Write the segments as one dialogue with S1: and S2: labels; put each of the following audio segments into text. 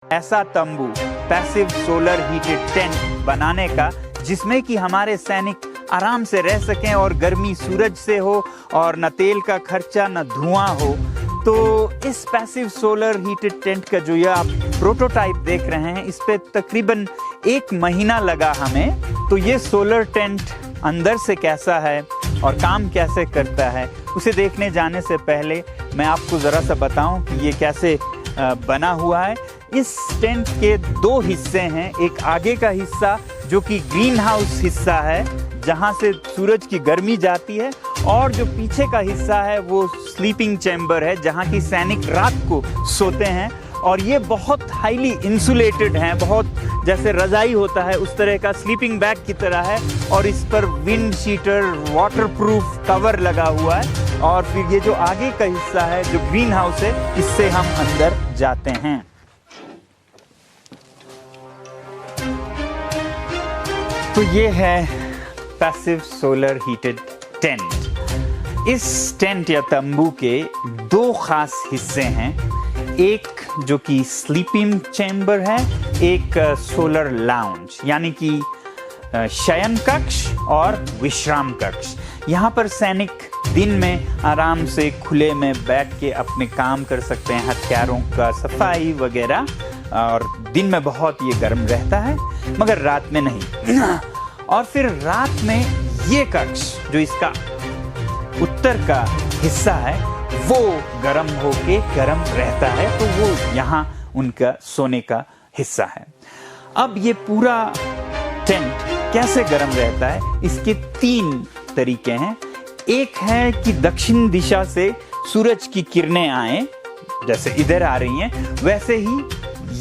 S1: ऐसा तंबू passive solar heated tent बनाने का जिसमें कि हमारे सैनिक आराम से रह सकें और गर्मी सूरज से हो और न तेल का खर्चा न धुआं हो। तो इस पैसिव सोलर हीटेड टेंट का जो ये आप प्रोटोटाइप देख रहे हैं, इस पे तकरीबन 1 महीना लगा हमें। तो ये सोलर टेंट अंदर से कैसा है और काम कैसे करता है, उसे देखने जाने से पहले मैं आपको ज़रा सा बताऊं कि ये कैसे बना हुआ है। इस टेंट के 2 हिस्से हैं। एक आगे का हिस्सा जो कि ग्रीन हाउस हिस्सा है, जहां से सूरज की गर्मी जाती है, और जो पीछे का हिस्सा है वो स्लीपिंग चैम्बर है, जहां की सैनिक रात को सोते हैं। और ये बहुत हाईली इंसुलेटेड हैं, बहुत जैसे रजाई होता है उस तरह का स्लीपिंग बैग की तरह है, और इस पर विंड शीटर वाटरप्रूफ कवर लगा हुआ है। और फिर ये जो आगे का हिस्सा है जो ग्रीन हाउस है, इससे हम अंदर जाते हैं। तो ये है पैसिव सोलर हीटेड टेंट। इस टेंट या तंबू के 2 खास हिस्से हैं। एक जो कि स्लीपिंग चैम्बर है, एक सोलर लाउंज यानी कि शयन कक्ष और विश्राम कक्ष। यहाँ पर सैनिक दिन में आराम से खुले में बैठ के अपने काम कर सकते हैं, हथियारों का सफाई वगैरह। और दिन में बहुत ये गर्म रहता है, मगर रात में नहीं। और फिर रात में ये कक्ष जो इसका उत्तर का हिस्सा है वो गर्म होके गर्म रहता है, तो वो यहाँ उनका सोने का हिस्सा है। अब ये पूरा टेंट कैसे गर्म रहता है, इसके 3 तरीके हैं। एक है कि दक्षिण दिशा से सूरज की किरणें आए, जैसे इधर आ रही हैं, वैसे ही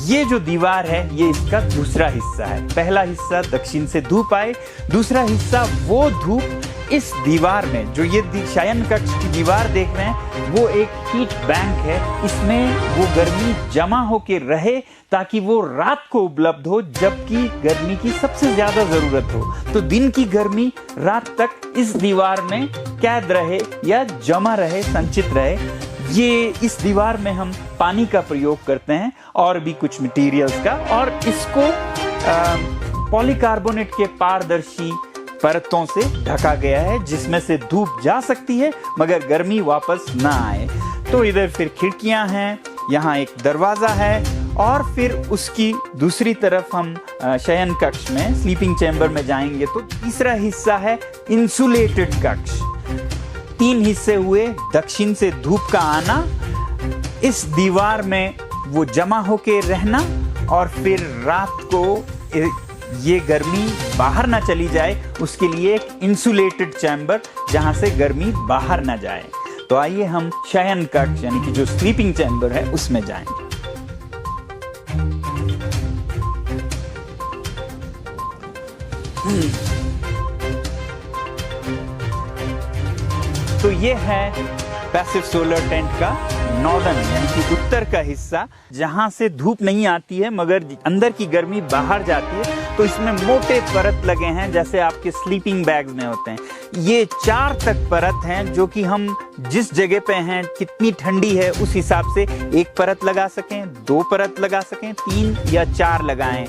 S1: ये जो दीवार है ये इसका दूसरा हिस्सा है। पहला हिस्सा दक्षिण से धूप आए, दूसरा हिस्सा वो धूप इस दीवार में, जो ये शयन कक्ष की दीवार देख रहे हैं, वो एक हीट बैंक है। इसमें वो गर्मी जमा होके रहे ताकि वो रात को उपलब्ध हो, जबकि गर्मी की सबसे ज्यादा जरूरत हो। तो दिन की गर्मी रात तक इस दीवार में कैद रहे या जमा रहे, संचित रहे। ये इस दीवार में हम पानी का प्रयोग करते हैं और भी कुछ मटेरियल्स का, और इसको पॉलीकार्बोनेट के पारदर्शी परतों से ढका गया है, जिसमें से धूप जा सकती है मगर गर्मी वापस ना आए। तो इधर फिर खिड़कियां हैं, यहाँ एक दरवाजा है, और फिर उसकी दूसरी तरफ हम शयन कक्ष में स्लीपिंग चैम्बर में जाएंगे तो तीसरा हिस्सा है इंसुलेटेड कक्ष। 3 हिस्से हुए। दक्षिण से धूप का आना, इस दीवार में वो जमा होके रहना, और फिर रात को ये गर्मी बाहर ना चली जाए उसके लिए एक इंसुलेटेड चैम्बर, जहां से गर्मी बाहर ना जाए। तो आइए हम शयन कक्ष यानी कि जो स्लीपिंग चैम्बर है उसमें जाएंगे। तो ये है पैसिव सोलर टेंट का नॉर्दर्न यानी कि उत्तर का हिस्सा, जहां से धूप नहीं आती है मगर अंदर की गर्मी बाहर जाती है। तो इसमें मोटे परत लगे हैं, जैसे आपके स्लीपिंग बैग्स में होते हैं। ये 4 तक परत हैं, जो कि हम जिस जगह पे हैं, कितनी ठंडी है उस हिसाब से 1 परत लगा सकें, 2 परत लगा सकें, 3 या 4 लगाएं।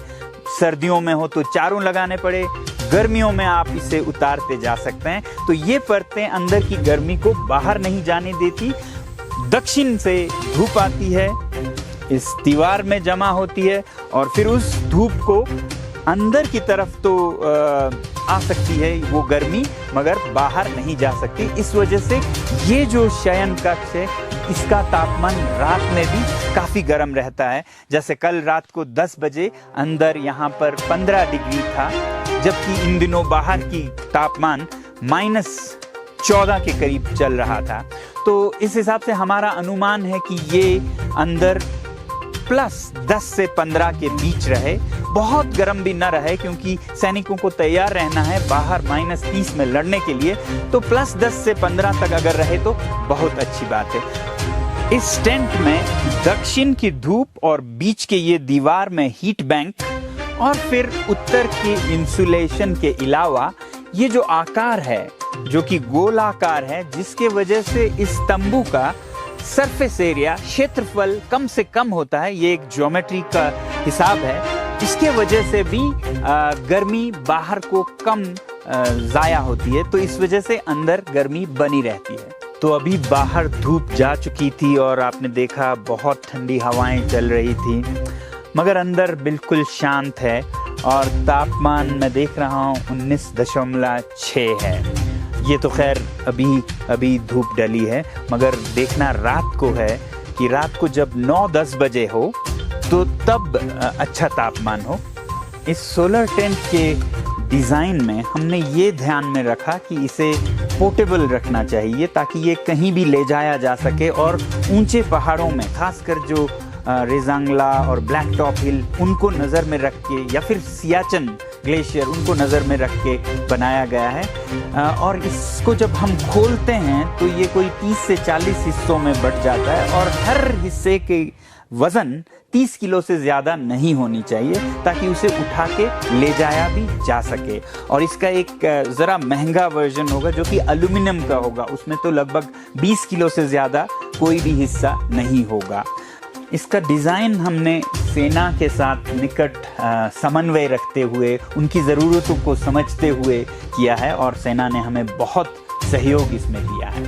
S1: सर्दियों में हो तो 4 लगाने पड़े, गर्मियों में आप इसे उतारते जा सकते हैं। तो ये परतें अंदर की गर्मी को बाहर नहीं जाने देती। दक्षिण से धूप आती है, इस दीवार में जमा होती है, और फिर उस धूप को अंदर की तरफ तो आ सकती है वो गर्मी, मगर बाहर नहीं जा सकती। इस वजह से ये जो शयन कक्ष है, इसका तापमान रात में भी काफी गर्म रहता है। जैसे कल रात को 10 बजे अंदर यहाँ पर 15 डिग्री था, जबकि इन दिनों बाहर की तापमान -14 के करीब चल रहा था। तो इस हिसाब से हमारा अनुमान है कि ये अंदर +10 से 15 के बीच रहे, बहुत गर्म भी न रहे, क्योंकि सैनिकों को तैयार रहना है बाहर -30 में लड़ने के लिए। तो +10 से 15 तक अगर रहे तो बहुत अच्छी बात है। इस टेंट में दक्षिण की धूप और बीच के ये दीवार में हीट बैंक, और फिर उत्तर के इंसुलेशन के अलावा ये जो आकार है, जो कि गोलाकार है, जिसके वजह से इस तंबू का सरफेस एरिया, क्षेत्रफल कम से कम होता है, ये एक ज्योमेट्री का हिसाब है। इसके वजह से भी गर्मी बाहर को कम ज़ाया होती है, तो इस वजह से अंदर गर्मी बनी रहती है। तो अभी बाहर धूप जा चुकी थी और आपने देखा बहुत ठंडी हवाएं चल रही थी, मगर अंदर बिल्कुल शांत है और तापमान मैं देख रहा हूँ 19.6 है। ये तो खैर अभी धूप डली है, मगर देखना रात को है कि रात को जब 9-10 बजे हो तो तब अच्छा तापमान हो। इस सोलर टेंट के डिज़ाइन में हमने ये ध्यान में रखा कि इसे पोर्टेबल रखना चाहिए ताकि ये कहीं भी ले जाया जा सके और ऊंचे पहाड़ों में, खासकर जो रेजांगला और ब्लैक टॉप हिल, उनको नज़र में रख के, या फिर सियाचिन ग्लेशियर, उनको नज़र में रख के बनाया गया है। और इसको जब हम खोलते हैं तो ये कोई 30 से 40 हिस्सों में बट जाता है और हर हिस्से के वज़न 30 किलो से ज़्यादा नहीं होनी चाहिए ताकि उसे उठा के ले जाया भी जा सके। और इसका एक ज़रा महंगा वर्जन होगा जो कि एल्यूमिनियम का होगा, उसमें तो लगभग 20 किलो से ज़्यादा कोई भी हिस्सा नहीं होगा। इसका डिज़ाइन हमने सेना के साथ निकट समन्वय रखते हुए, उनकी ज़रूरतों को समझते हुए किया है और सेना ने हमें बहुत सहयोग इसमें दिया है।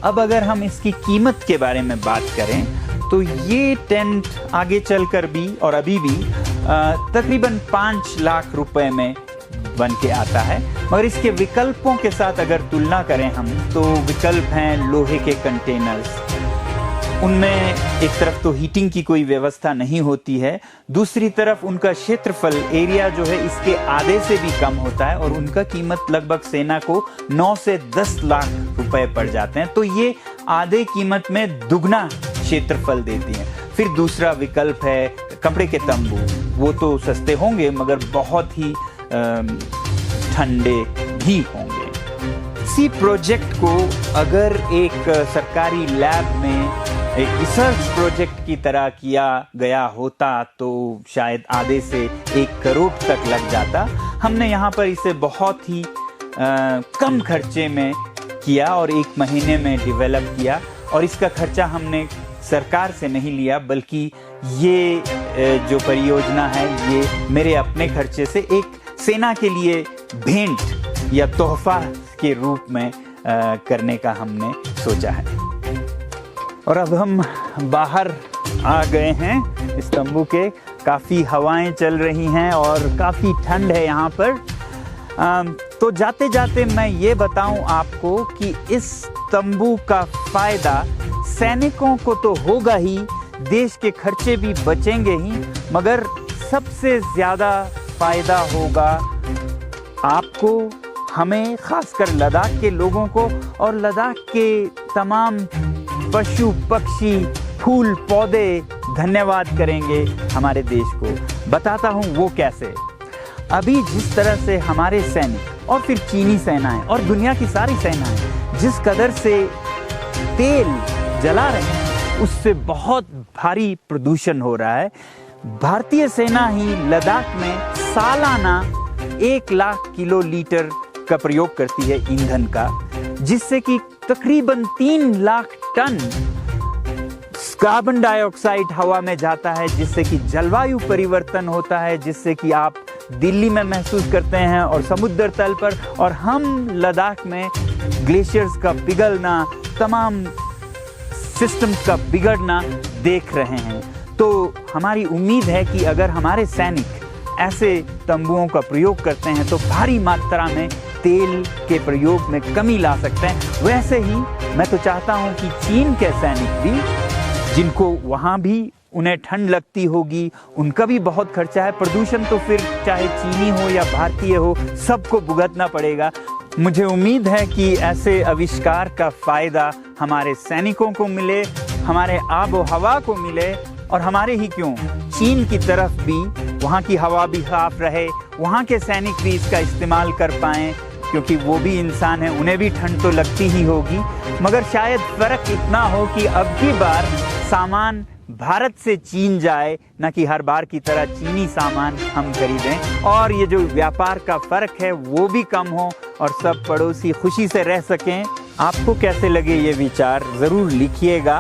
S1: अब अगर हम इसकी कीमत के बारे में बात करें तो ये टेंट आगे चलकर भी और अभी भी तकरीबन 5 लाख रुपए में बन के आता है। मगर इसके विकल्पों के साथ अगर तुलना करें हम, तो विकल्प हैं लोहे के कंटेनर्स। उनमें एक तरफ तो हीटिंग की कोई व्यवस्था नहीं होती है, दूसरी तरफ उनका क्षेत्रफल एरिया जो है इसके आधे से भी कम होता है और उनका कीमत लगभग सेना को 9 से 10 लाख रुपए पड़ जाते हैं। तो ये आधे कीमत में दुगना क्षेत्रफल देती हैं। फिर दूसरा विकल्प है कपड़े के तंबू। वो तो सस्ते होंगे मगर बहुत ही ठंडे भी होंगे। इसी प्रोजेक्ट को अगर एक सरकारी लैब में एक रिसर्च प्रोजेक्ट की तरह किया गया होता तो शायद आधे से 1 करोड़ तक लग जाता। हमने यहाँ पर इसे बहुत ही कम खर्चे में किया और 1 महीने में डेवलप किया। और इसका खर्चा हमने सरकार से नहीं लिया, बल्कि ये जो परियोजना है ये मेरे अपने खर्चे से एक सेना के लिए भेंट या तोहफा के रूप में करने का हमने सोचा है। और अब हम बाहर आ गए हैं इस तंबू के। काफ़ी हवाएं चल रही हैं और काफ़ी ठंड है यहाँ पर। तो जाते जाते मैं ये बताऊं आपको कि इस तंबू का फ़ायदा सैनिकों को तो होगा ही, देश के खर्चे भी बचेंगे ही, मगर सबसे ज़्यादा फ़ायदा होगा आपको, हमें, खासकर लद्दाख के लोगों को और लद्दाख के तमाम पशु पक्षी फूल पौधे धन्यवाद करेंगे हमारे देश को। बताता हूँ वो कैसे। अभी जिस तरह से हमारे सैनिक और फिर चीनी सेनाएं और दुनिया की सारी सेनाएं जिस कदर से तेल जला रहे हैं उससे बहुत भारी प्रदूषण हो रहा है। भारतीय सेना ही लद्दाख में सालाना 1 लाख किलोलीटर का प्रयोग करती है ईंधन का, जिससे कि तकरीबन 3 लाख टन कार्बन डाइऑक्साइड हवा में जाता है, जिससे कि जलवायु परिवर्तन होता है, जिससे कि आप दिल्ली में महसूस करते हैं और समुद्र तल पर, और हम लद्दाख में ग्लेशियर्स का पिघलना, तमाम सिस्टम्स का बिगड़ना देख रहे हैं। तो हमारी उम्मीद है कि अगर हमारे सैनिक ऐसे तंबुओं का प्रयोग करते हैं तो भारी मात्रा में तेल के प्रयोग में कमी ला सकते हैं। वैसे ही मैं तो चाहता हूं कि चीन के सैनिक भी, जिनको वहां भी उन्हें ठंड लगती होगी, उनका भी बहुत खर्चा है, प्रदूषण तो फिर चाहे चीनी हो या भारतीय हो सबको भुगतना पड़ेगा। मुझे उम्मीद है कि ऐसे आविष्कार का फ़ायदा हमारे सैनिकों को मिले, हमारे आबो हवा को मिले, और हमारे ही क्यों, चीन की तरफ भी वहाँ की हवा भी साफ रहे, वहाँ के सैनिक भी इसका इस्तेमाल कर पाएँ, क्योंकि वो भी इंसान है, उन्हें भी ठंड तो लगती ही होगी। मगर शायद फ़र्क इतना हो कि अब की बार सामान भारत से चीन जाए, न कि हर बार की तरह चीनी सामान हम खरीदें, और ये जो व्यापार का फ़र्क है वो भी कम हो और सब पड़ोसी खुशी से रह सकें। आपको कैसे लगे ये विचार ज़रूर लिखिएगा।